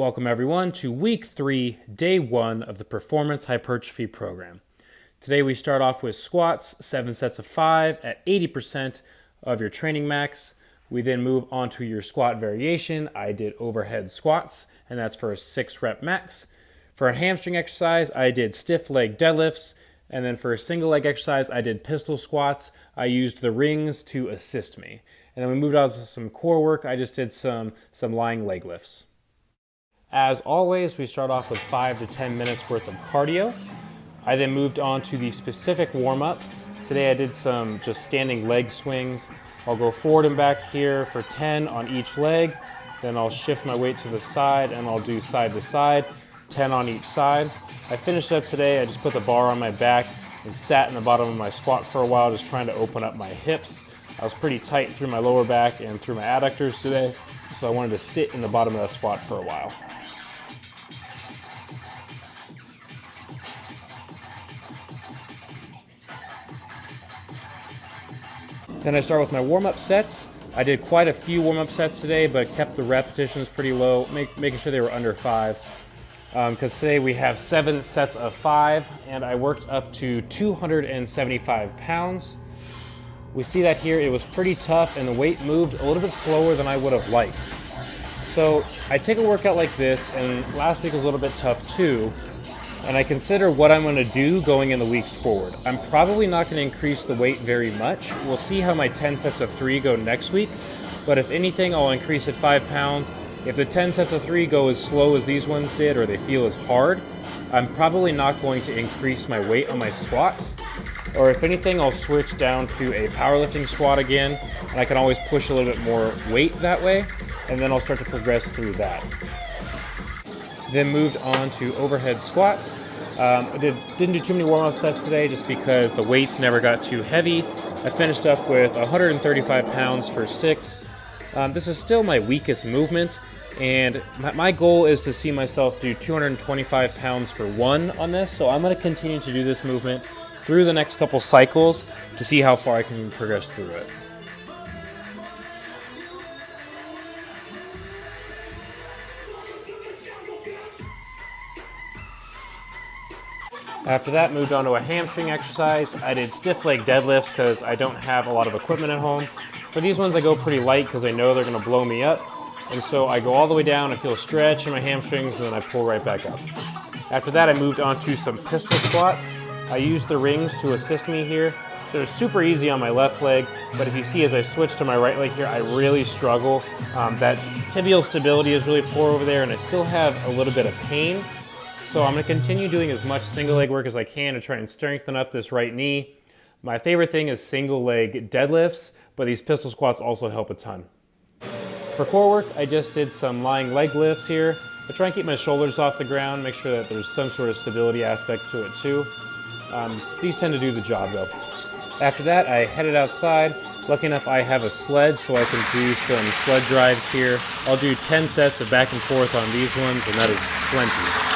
Welcome everyone to week 3, day 1 of the Performance Hypertrophy program. Today we start off with squats, 7 sets of 5 at 80% of your training max. We then move on to your squat variation. I did overhead squats, and that's for a 6 rep max. For a hamstring exercise, I did stiff leg deadlifts, and then for a single leg exercise, I did pistol squats. I used the rings to assist me. And then we moved on to some core work. I just did some lying leg lifts. As always, we start off with 5 to 10 minutes worth of cardio. I then moved on to the specific warm-up. Today I did some just standing leg swings. I'll go forward and back here for 10 on each leg. Then I'll shift my weight to the side and I'll do side to side, 10 on each side. I finished up today. I just put the bar on my back and sat in the bottom of my squat for a while, just trying to open up my hips. I was pretty tight through my lower back and through my adductors today, so I wanted to sit in the bottom of that squat for a while. Then I start with my warm-up sets. I did quite a few warm-up sets today, but kept the repetitions pretty low, making sure they were under 5. Because today we have 7 sets of 5, and I worked up to 275 pounds. We see that here, it was pretty tough, and the weight moved a little bit slower than I would have liked. So I take a workout like this, and last week was a little bit tough too, and I consider what I'm going to do going in the weeks forward. I'm probably not going to increase the weight very much. We'll see how my 10 sets of 3 go next week, but if anything, I'll increase it 5 pounds. If the 10 sets of 3 go as slow as these ones did, or they feel as hard, I'm probably not going to increase my weight on my squats. Or if anything, I'll switch down to a powerlifting squat again, and I can always push a little bit more weight that way, and then I'll start to progress through that. Then moved on to overhead squats. I didn't do too many warm-up sets today just because the weights never got too heavy. I finished up with 135 pounds for 6. This is still my weakest movement, and my goal is to see myself do 225 pounds for 1 on this, so I'm going to continue to do this movement through the next couple cycles to see how far I can progress through it. After that, moved on to a hamstring exercise. I did stiff leg deadlifts because I don't have a lot of equipment at home. For these ones, I go pretty light because I know they're going to blow me up. And so I go all the way down, I feel a stretch in my hamstrings, and then I pull right back up. After that, I moved on to some pistol squats. I used the rings to assist me here. They're super easy on my left leg, but if you see as I switch to my right leg here, I really struggle. That tibial stability is really poor over there, and I still have a little bit of pain. So I'm going to continue doing as much single leg work as I can to try and strengthen up this right knee. My favorite thing is single leg deadlifts, but these pistol squats also help a ton. For core work, I just did some lying leg lifts here. I try and keep my shoulders off the ground, make sure that there's some sort of stability aspect to it too. These tend to do the job though. After that, I headed outside. Lucky enough, I have a sled, so I can do some sled drives here. I'll do 10 sets of back and forth on these ones, and that is plenty.